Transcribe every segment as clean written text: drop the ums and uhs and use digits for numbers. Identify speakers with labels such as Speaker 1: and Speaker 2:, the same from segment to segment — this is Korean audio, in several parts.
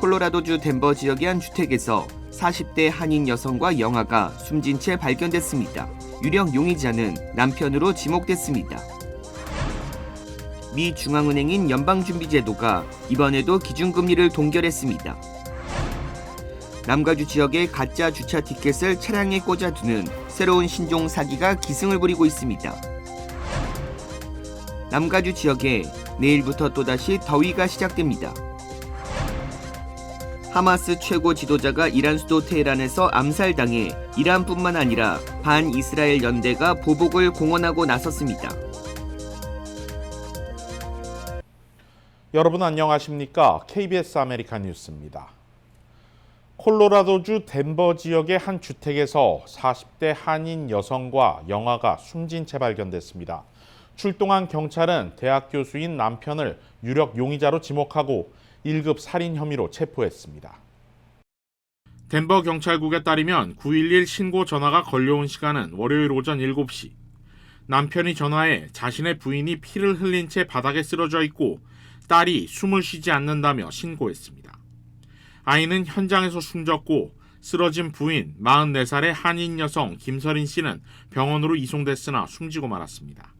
Speaker 1: 콜로라도주 덴버 지역의 한 주택에서 40대 한인 여성과 영아가 숨진 채 발견됐습니다. 유력 용의자는 남편으로 지목됐습니다. 미 중앙은행인 연방준비제도가 이번에도 기준금리를 동결했습니다. 남가주 지역의 가짜 주차 티켓을 차량에 꽂아두는 새로운 신종 사기가 기승을 부리고 있습니다. 남가주 지역에 내일부터 또다시 더위가 시작됩니다. 하마스 최고 지도자가 이란 수도 테헤란에서 암살당해 이란뿐만 아니라 반이스라엘 연대가 보복을 공언하고 나섰습니다.
Speaker 2: 여러분 안녕하십니까? KBS 아메리칸 뉴스입니다. 콜로라도주 덴버 지역의 한 주택에서 40대 한인 여성과 영아가 숨진 채 발견됐습니다. 출동한 경찰은 대학 교수인 남편을 유력 용의자로 지목하고 1급 살인 혐의로 체포했습니다. 덴버 경찰국에 따르면 911 신고 전화가 걸려온 시간은 월요일 오전 7시. 남편이 전화해 자신의 부인이 피를 흘린 채 바닥에 쓰러져 있고 딸이 숨을 쉬지 않는다며 신고했습니다. 아이는 현장에서 숨졌고 쓰러진 부인 44살의 한인 여성 김서린 씨는 병원으로 이송됐으나 숨지고 말았습니다.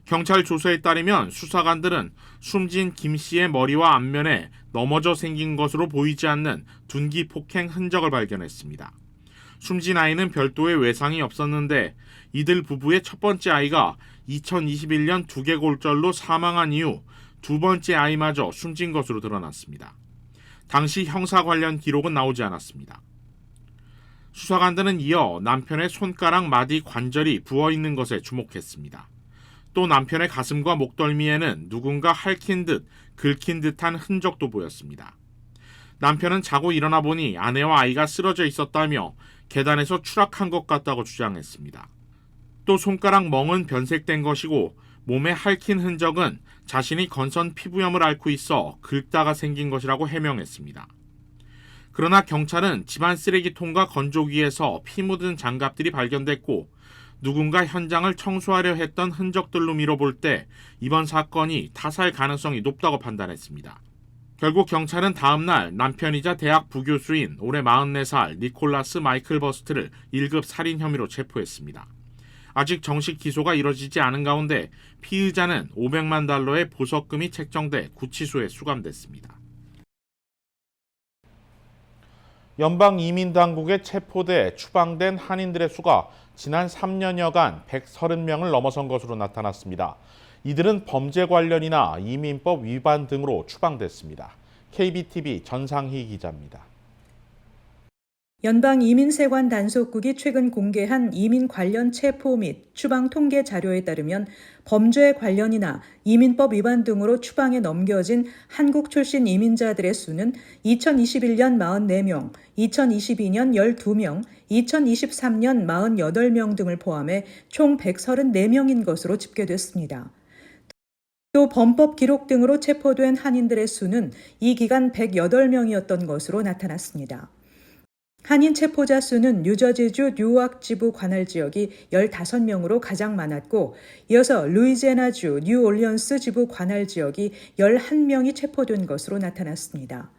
Speaker 2: 경찰 조사에 따르면 수사관들은 숨진 김 씨의 머리와 앞면에 넘어져 생긴 것으로 보이지 않는 둔기 폭행 흔적을 발견했습니다. 숨진 아이는 별도의 외상이 없었는데 이들 부부의 첫 번째 아이가 2021년 두개골절로 사망한 이후 두 번째 아이마저 숨진 것으로 드러났습니다. 당시 형사 관련 기록은 나오지 않았습니다. 수사관들은 이어 남편의 손가락 마디 관절이 부어있는 것에 주목했습니다. 또 남편의 가슴과 목덜미에는 누군가 핥힌 듯 긁힌 듯한 흔적도 보였습니다. 남편은 자고 일어나 보니 아내와 아이가 쓰러져 있었다며 계단에서 추락한 것 같다고 주장했습니다. 또 손가락 멍은 변색된 것이고 몸에 핥힌 흔적은 자신이 건선 피부염을 앓고 있어 긁다가 생긴 것이라고 해명했습니다. 그러나 경찰은 집안 쓰레기통과 건조기에서 피 묻은 장갑들이 발견됐고 누군가 현장을 청소하려 했던 흔적들로 미뤄볼 때 이번 사건이 타살 가능성이 높다고 판단했습니다. 결국 경찰은 다음 날 남편이자 대학 부교수인 올해 44살 니콜라스 마이클 버스트를 1급 살인 혐의로 체포했습니다. 아직 정식 기소가 이뤄지지 않은 가운데 피의자는 $500만 보석금이 책정돼 구치소에 수감됐습니다. 연방이민당국에 체포돼 추방된 한인들의 수가 지난 3년여간 130명을 넘어선 것으로 나타났습니다. 이들은 범죄 관련이나 이민법 위반 등으로 추방됐습니다. KBTV 전상희 기자입니다.
Speaker 3: 연방이민세관 단속국이 최근 공개한 이민 관련 체포 및 추방 통계 자료에 따르면 범죄 관련이나 이민법 위반 등으로 추방에 넘겨진 한국 출신 이민자들의 수는 2021년 44명, 2022년 12명, 2023년 48명 등을 포함해 총 134명인 것으로 집계됐습니다. 또 범법 기록 등으로 체포된 한인들의 수는 이 기간 108명이었던 것으로 나타났습니다. 한인 체포자 수는 뉴저지주 뉴악 지부 관할 지역이 15명으로 가장 많았고 이어서 루이지애나주 뉴올리언스 지부 관할 지역이 11명이 체포된 것으로 나타났습니다.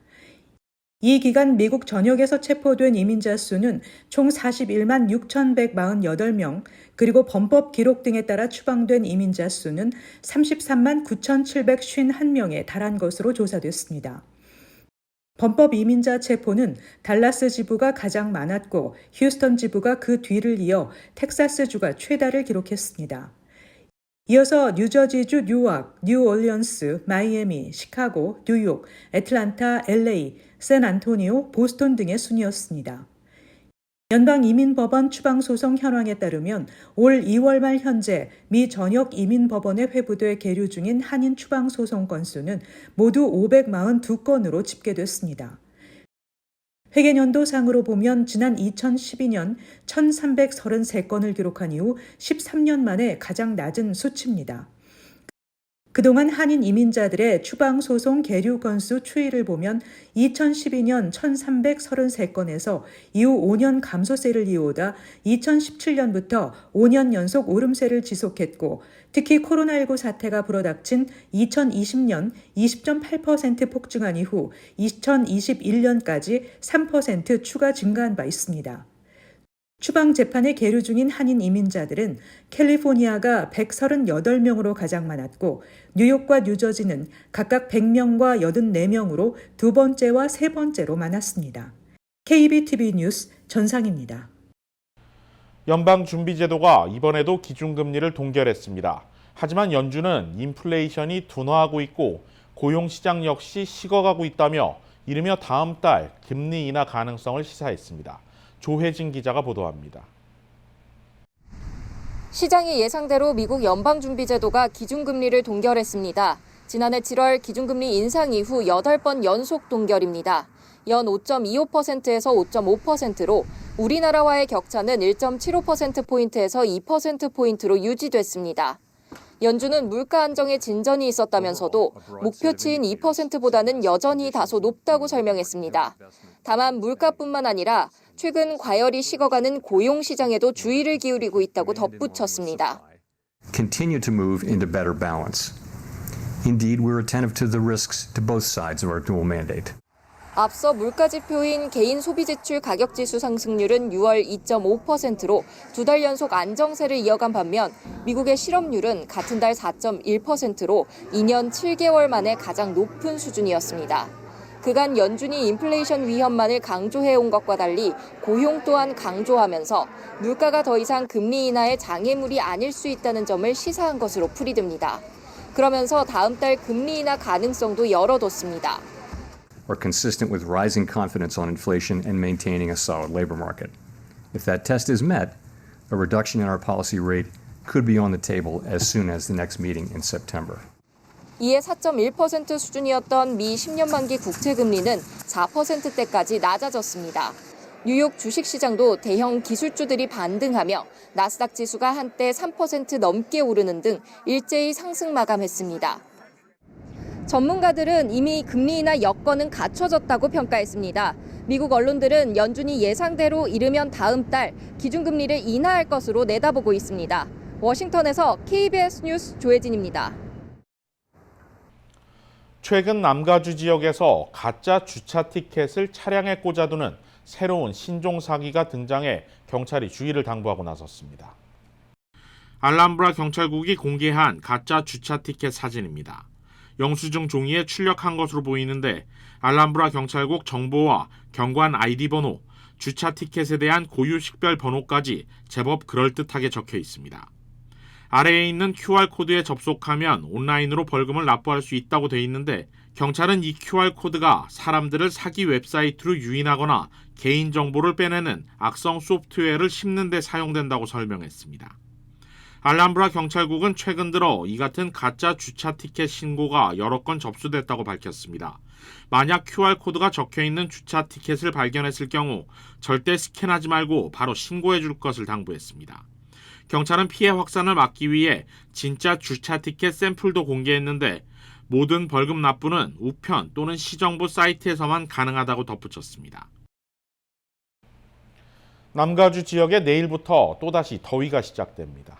Speaker 3: 이 기간 미국 전역에서 체포된 이민자 수는 총 41만 6,148명, 그리고 범법 기록 등에 따라 추방된 이민자 수는 33만 9,751명에 달한 것으로 조사됐습니다. 범법 이민자 체포는 달라스 지부가 가장 많았고 휴스턴 지부가 그 뒤를 이어 텍사스주가 최다를 기록했습니다. 이어서 뉴저지주 뉴악, 뉴올리언스, 마이애미, 시카고, 뉴욕, 애틀란타, LA, 샌안토니오, 보스턴 등의 순이었습니다. 연방이민법원 추방소송 현황에 따르면 올 2월 말 현재 미 전역 이민법원에 회부돼 계류 중인 한인 추방소송 건수는 모두 542건으로 집계됐습니다. 회계연도상으로 보면 지난 2012년 1,333건을 기록한 이후 13년 만에 가장 낮은 수치입니다. 그동안 한인 이민자들의 추방소송 계류 건수 추이를 보면 2012년 1,333건에서 이후 5년 감소세를 이어오다 2017년부터 5년 연속 오름세를 지속했고 특히 코로나19 사태가 불어닥친 2020년 20.8% 폭증한 이후 2021년까지 3% 추가 증가한 바 있습니다. 추방 재판에 계류 중인 한인 이민자들은 캘리포니아가 138명으로 가장 많았고 뉴욕과 뉴저지는 각각 100명과 84명으로 두 번째와 세 번째로 많았습니다. KBTV 뉴스 전상입니다.
Speaker 2: 연방준비제도가 이번에도 기준금리를 동결했습니다. 하지만 연준은 인플레이션이 둔화하고 있고 고용시장 역시 식어가고 있다며 이르며 다음 달 금리 인하 가능성을 시사했습니다. 조혜진 기자가 보도합니다.
Speaker 4: 시장이 예상대로 미국 연방준비제도가 기준금리를 동결했습니다. 지난해 7월 기준금리 인상 이후 8번 연속 동결입니다. 연 5.25%에서 5.5%로 우리나라와의 격차는 1.75%포인트에서 2%포인트로 유지됐습니다. 연준은 물가 안정에 진전이 있었다면서도 목표치인 2%보다는 여전히 다소 높다고 설명했습니다. 다만 물가뿐만 아니라 최근 과열이 식어가는 고용 시장에도 주의를 기울이고 있다고 덧붙였습니다.
Speaker 5: Continue to move into better balance. Indeed, we're attentive to the risks to both sides of our dual mandate.
Speaker 4: 앞서 물가 지표인 개인 소비 지출 가격 지수 상승률은 6월 2.5%로 두 달 연속 안정세를 이어간 반면 미국의 실업률은 같은 달 4.1%로 2년 7개월 만에 가장 높은 수준이었습니다. 그간 연준이 인플레이션 위험만을 강조해온 것과 달리 고용 또한 강조하면서 물가가 더 이상 금리 인하의 장애물이 아닐 수 있다는 점을 시사한 것으로 풀이됩니다. 그러면서 다음 달 금리 인하 가능성도 열어뒀습니다.
Speaker 5: Are consistent with rising confidence on inflation and maintaining a solid labor market. If that test is met, a reduction in our policy rate could be on the table as soon as the next meeting in September.
Speaker 4: 이에 4.1% 수준이었던 미 10년 만기 국채금리는 4%대까지 낮아졌습니다. 뉴욕 주식시장도 대형 기술주들이 반등하며 나스닥 지수가 한때 3% 넘게 오르는 등 일제히 상승 마감했습니다. 전문가들은 이미 금리 인하 여건은 갖춰졌다고 평가했습니다. 미국 언론들은 연준이 예상대로 이르면 다음 달 기준금리를 인하할 것으로 내다보고 있습니다. 워싱턴에서 KBS 뉴스 조혜진입니다.
Speaker 2: 최근 남가주 지역에서 가짜 주차 티켓을 차량에 꽂아두는 새로운 신종 사기가 등장해 경찰이 주의를 당부하고 나섰습니다. 알람브라 경찰국이 공개한 가짜 주차 티켓 사진입니다. 영수증 종이에 출력한 것으로 보이는데 알람브라 경찰국 정보와 경관 아이디 번호, 주차 티켓에 대한 고유 식별 번호까지 제법 그럴듯하게 적혀 있습니다. 아래에 있는 QR코드에 접속하면 온라인으로 벌금을 납부할 수 있다고 돼 있는데 경찰은 이 QR코드가 사람들을 사기 웹사이트로 유인하거나 개인정보를 빼내는 악성 소프트웨어를 심는 데 사용된다고 설명했습니다. 알람브라 경찰국은 최근 들어 이 같은 가짜 주차 티켓 신고가 여러 건 접수됐다고 밝혔습니다. 만약 QR코드가 적혀있는 주차 티켓을 발견했을 경우 절대 스캔하지 말고 바로 신고해 줄 것을 당부했습니다. 경찰은 피해 확산을 막기 위해 진짜 주차 티켓 샘플도 공개했는데 모든 벌금 납부는 우편 또는 시정부 사이트에서만 가능하다고 덧붙였습니다. 남가주 지역에 내일부터 또다시 더위가 시작됩니다.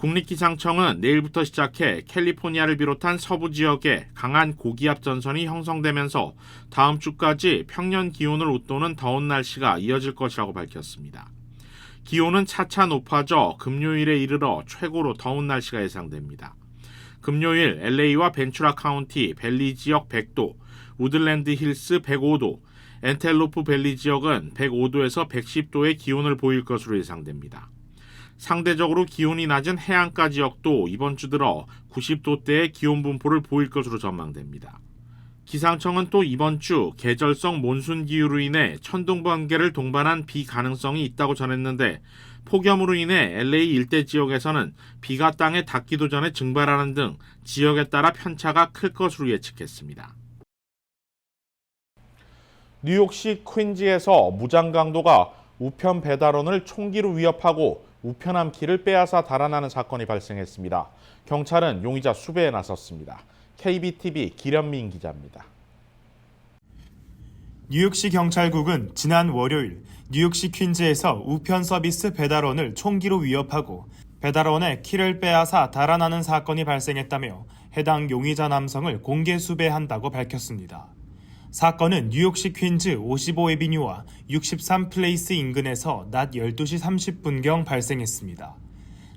Speaker 2: 국립기상청은 내일부터 시작해 캘리포니아를 비롯한 서부 지역에 강한 고기압 전선이 형성되면서 다음 주까지 평년 기온을 웃도는 더운 날씨가 이어질 것이라고 밝혔습니다. 기온은 차차 높아져 금요일에 이르러 최고로 더운 날씨가 예상됩니다. 금요일 LA와 벤츄라 카운티 밸리 지역 100도, 우드랜드 힐스 105도, 엔텔로프 밸리 지역은 105도에서 110도의 기온을 보일 것으로 예상됩니다. 상대적으로 기온이 낮은 해안가 지역도 이번 주 들어 90도대의 기온 분포를 보일 것으로 전망됩니다. 기상청은 또 이번 주 계절성 몬순 기후로 인해 천둥 번개를 동반한 비 가능성이 있다고 전했는데 폭염으로 인해 LA 일대 지역에서는 비가 땅에 닿기도 전에 증발하는 등 지역에 따라 편차가 클 것으로 예측했습니다. 뉴욕시 퀸즈에서 무장 강도가 우편 배달원을 총기로 위협하고 우편함 키를 빼앗아 달아나는 사건이 발생했습니다. 경찰은 용의자 수배에 나섰습니다. KBTV 기련민 기자입니다.
Speaker 6: 뉴욕시 경찰국은 지난 월요일 뉴욕시 퀸즈에서 우편 서비스 배달원을 총기로 위협하고 배달원의 키를 빼앗아 달아나는 사건이 발생했다며 해당 용의자 남성을 공개 수배한다고 밝혔습니다. 사건은 뉴욕시 퀸즈 55에비뉴와 63플레이스 인근에서 낮 12시 30분경 발생했습니다.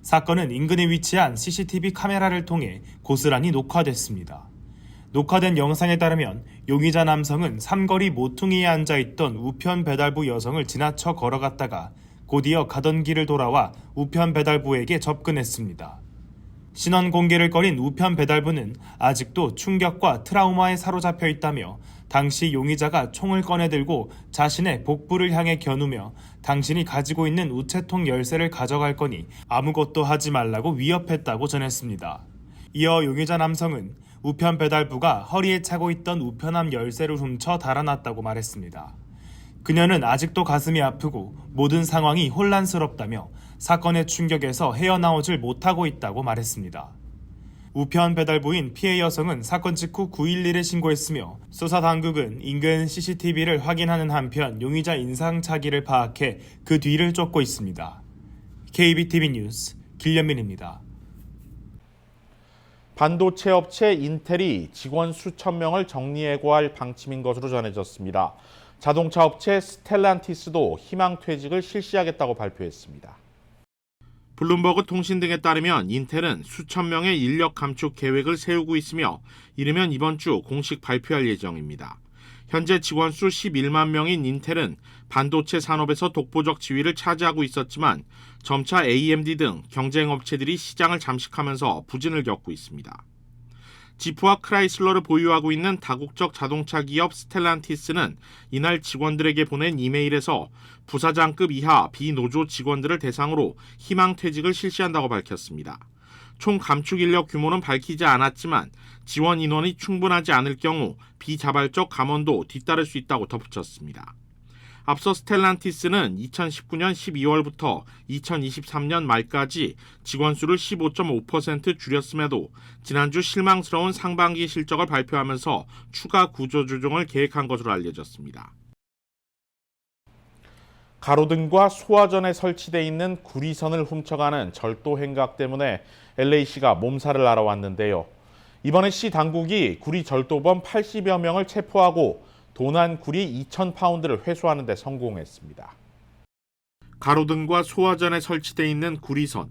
Speaker 6: 사건은 인근에 위치한 CCTV 카메라를 통해 고스란히 녹화됐습니다. 녹화된 영상에 따르면 용의자 남성은 삼거리 모퉁이에 앉아있던 우편 배달부 여성을 지나쳐 걸어갔다가 곧이어 가던 길을 돌아와 우편 배달부에게 접근했습니다. 신원 공개를 꺼린 우편 배달부는 아직도 충격과 트라우마에 사로잡혀 있다며 당시 용의자가 총을 꺼내들고 자신의 복부를 향해 겨누며 당신이 가지고 있는 우체통 열쇠를 가져갈 거니 아무것도 하지 말라고 위협했다고 전했습니다. 이어 용의자 남성은 우편 배달부가 허리에 차고 있던 우편함 열쇠를 훔쳐 달아났다고 말했습니다. 그녀는 아직도 가슴이 아프고 모든 상황이 혼란스럽다며 사건의 충격에서 헤어나오질 못하고 있다고 말했습니다. 우편 배달부인 피해 여성은 사건 직후 911에 신고했으며 수사 당국은 인근 CCTV를 확인하는 한편 용의자 인상착의를 파악해 그 뒤를 쫓고 있습니다. KBTV 뉴스 길련민입니다.
Speaker 2: 반도체 업체 인텔이 직원 수천 명을 정리해고할 방침인 것으로 전해졌습니다. 자동차 업체 스텔란티스도 희망퇴직을 실시하겠다고 발표했습니다. 블룸버그 통신 등에 따르면 인텔은 수천 명의 인력 감축 계획을 세우고 있으며 이르면 이번 주 공식 발표할 예정입니다. 현재 직원 수 11만 명인 인텔은 반도체 산업에서 독보적 지위를 차지하고 있었지만 점차 AMD 등 경쟁 업체들이 시장을 잠식하면서 부진을 겪고 있습니다. 지프와 크라이슬러를 보유하고 있는 다국적 자동차 기업 스텔란티스는 이날 직원들에게 보낸 이메일에서 부사장급 이하 비노조 직원들을 대상으로 희망퇴직을 실시한다고 밝혔습니다. 총 감축 인력 규모는 밝히지 않았지만 지원 인원이 충분하지 않을 경우 비자발적 감원도 뒤따를 수 있다고 덧붙였습니다. 앞서 스텔란티스는 2019년 12월부터 2023년 말까지 직원 수를 15.5% 줄였음에도 지난주 실망스러운 상반기 실적을 발표하면서 추가 구조조정을 계획한 것으로 알려졌습니다. 가로등과 소화전에 설치되어 있는 구리선을 훔쳐가는 절도 행각 때문에 LA시가 몸살을 앓아왔는데요. 이번에 시 당국이 구리 절도범 80여 명을 체포하고 도난 구리 2,000파운드를 회수하는 데 성공했습니다. 가로등과 소화전에 설치되어 있는 구리선.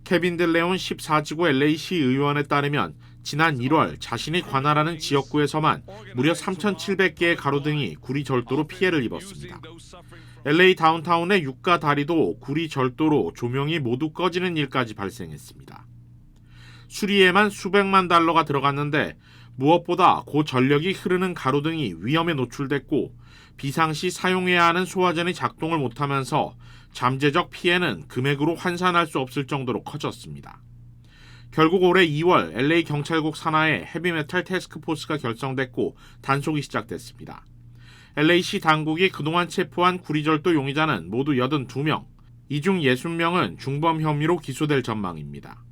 Speaker 2: 케빈 델레온 14지구 LA시 의원에 따르면 지난 1월 자신이 관할하는 지역구에서만 무려 3,700개의 가로등이 구리 절도로 피해를 입었습니다. LA 다운타운의 유가 다리도 구리 절도로 조명이 모두 꺼지는 일까지 발생했습니다. 수리에만 수백만 달러가 들어갔는데 무엇보다 고전력이 흐르는 가로등이 위험에 노출됐고 비상시 사용해야 하는 소화전이 작동을 못하면서 잠재적 피해는 금액으로 환산할 수 없을 정도로 커졌습니다. 결국 올해 2월 LA 경찰국 산하에 헤비메탈 태스크포스가 결성됐고 단속이 시작됐습니다. LA시 당국이 그동안 체포한 구리절도 용의자는 모두 82명, 이 중 60명은 중범 혐의로 기소될 전망입니다.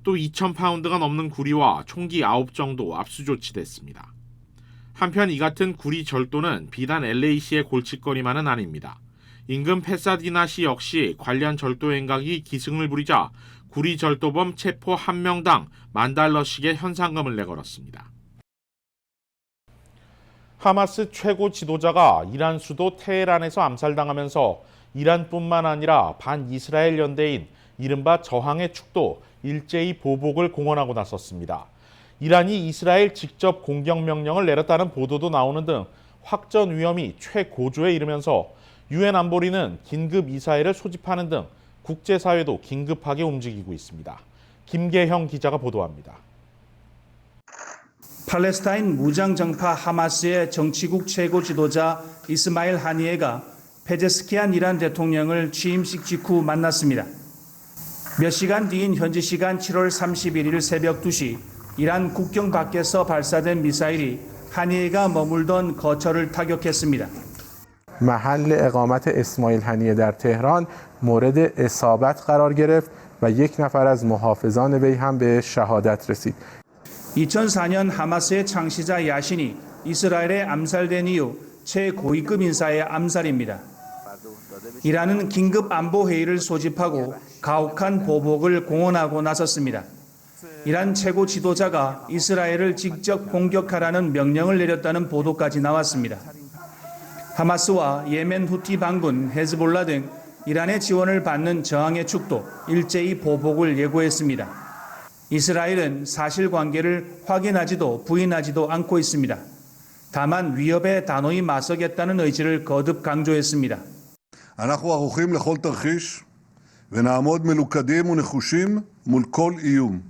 Speaker 2: 또 2,000파운드가 넘는 구리와 총기 9정도 압수 조치됐습니다. 한편 이 같은 구리 절도는 비단 LA시의 골칫거리만은 아닙니다. 인근 페사디나시 역시 관련 절도 행각이 기승을 부리자 구리 절도범 체포 1명당 $10,000씩의 현상금을 내걸었습니다. 하마스 최고 지도자가 이란 수도 테헤란에서 암살당하면서 이란뿐만 아니라 반이스라엘 연대인 이른바 저항의 축도 일제히 보복을 공언하고 나섰습니다. 이란이 이스라엘 직접 공격 명령을 내렸다는 보도도 나오는 등 확전 위험이 최고조에 이르면서 유엔 안보리는 긴급 이사회를 소집하는 등 국제사회도 긴급하게 움직이고 있습니다. 김계형 기자가 보도합니다.
Speaker 7: 팔레스타인 무장정파 하마스의 정치국 최고 지도자 이스마일 하니에가 페제스키안 이란 대통령을 취임식 직후 만났습니다. 몇 시간 뒤인 현지 시간 7월 31일 새벽 2시 이란 국경 밖에서 발사된 미사일이 하니에가 머물던 거처를 타격했습니다.
Speaker 8: محل اقامت اسماعیل هنیه در تهران مورد اصابت قرار گرفت و یک نفر از محافظان وی هم به شهادت رسید.
Speaker 7: 2004년 하마스의 창시자 야신이 이스라엘에 암살된 이후 최고위급 인사의 암살입니다. 이란은 긴급 안보회의를 소집하고 가혹한 보복을 공언하고 나섰습니다. 이란 최고 지도자가 이스라엘을 직접 공격하라는 명령을 내렸다는 보도까지 나왔습니다. 하마스와 예멘 후티 반군 헤즈볼라 등 이란의 지원을 받는 저항의 축도 일제히 보복을 예고했습니다. 이스라엘은 사실관계를 확인하지도 부인하지도 않고 있습니다. 다만 위협에 단호히 맞서겠다는 의지를 거듭 강조했습니다.
Speaker 9: אנחנו ערוכים לכל תרחיש ונעמוד מלוכדים ונחושים מול כל איום.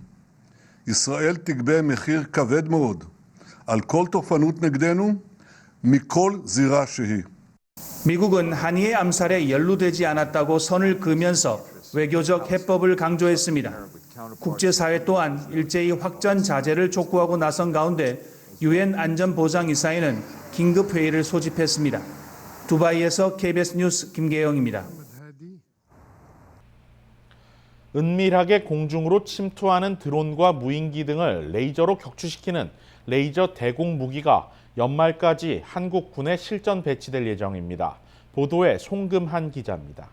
Speaker 9: ישראל תגבה מחיר כבד מאוד על כל תוקפנות נגדנו מכל זירה שהיא.
Speaker 7: 미국은 한이의 암살에 연루되지 않았다고 선을 그으면서 외교적 해법을 강조했습니다. 국제사회 또한 일제히 확전 자제를 촉구하고 나선 가운데 유엔 안전보장이사회는 긴급회의를 소집했습니다. 두바이에서 KBS 뉴스 김계영입니다.
Speaker 2: 은밀하게 공중으로 침투하는 드론과 무인기 등을 레이저로 격추시키는 레이저 대공 무기가 연말까지 한국 군에 실전 배치될 예정입니다. 보도에 송금한 기자입니다.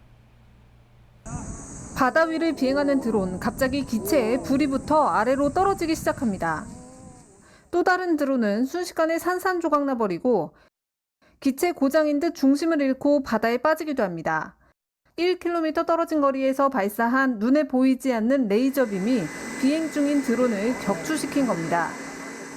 Speaker 10: 바다 위를 비행하는 드론, 갑자기 기체에 불이 붙어 아래로 떨어지기 시작합니다. 또 다른 드론은 순식간에 산산조각 나버리고 기체 고장인 듯 중심을 잃고 바다에 빠지기도 합니다. 1km 떨어진 거리에서 발사한 눈에 보이지 않는 레이저빔이 비행 중인 드론을 격추시킨 겁니다.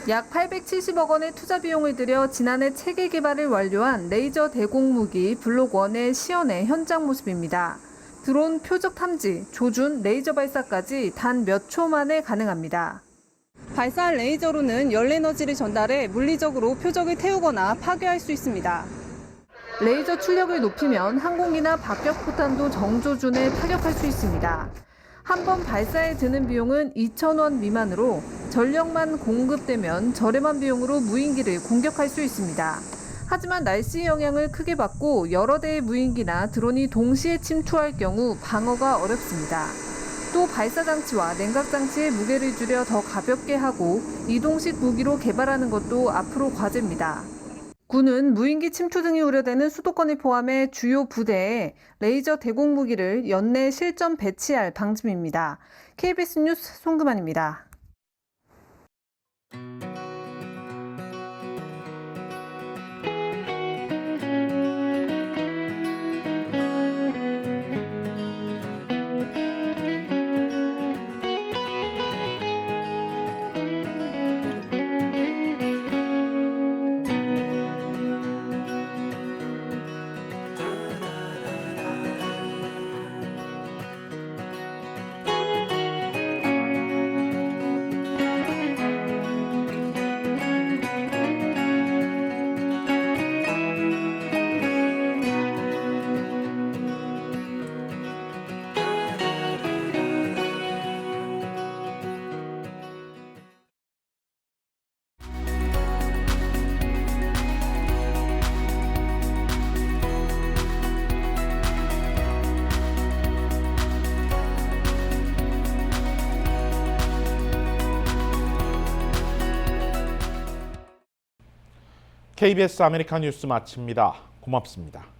Speaker 10: 약 870억 원의 투자 비용을 들여 지난해 체계 개발을 완료한 레이저 대공무기 블록 1의 시연의 현장 모습입니다. 드론 표적 탐지, 조준, 레이저 발사까지 단 몇 초 만에 가능합니다. 발사한 레이저로는 열 에너지를 전달해 물리적으로 표적을 태우거나 파괴할 수 있습니다. 레이저 출력을 높이면 항공기나 박격포탄도 정조준에 타격할 수 있습니다. 한 번 발사에 드는 비용은 2,000원 미만으로 전력만 공급되면 저렴한 비용으로 무인기를 공격할 수 있습니다. 하지만 날씨 영향을 크게 받고 여러 대의 무인기나 드론이 동시에 침투할 경우 방어가 어렵습니다. 또 발사 장치와 냉각 장치의 무게를 줄여 더 가볍게 하고 이동식 무기로 개발하는 것도 앞으로 과제입니다. 군은 무인기 침투 등이 우려되는 수도권을 포함해 주요 부대에 레이저 대공 무기를 연내 실전 배치할 방침입니다. KBS 뉴스 송금환입니다.
Speaker 2: KBS 아메리카 뉴스 마칩니다. 고맙습니다.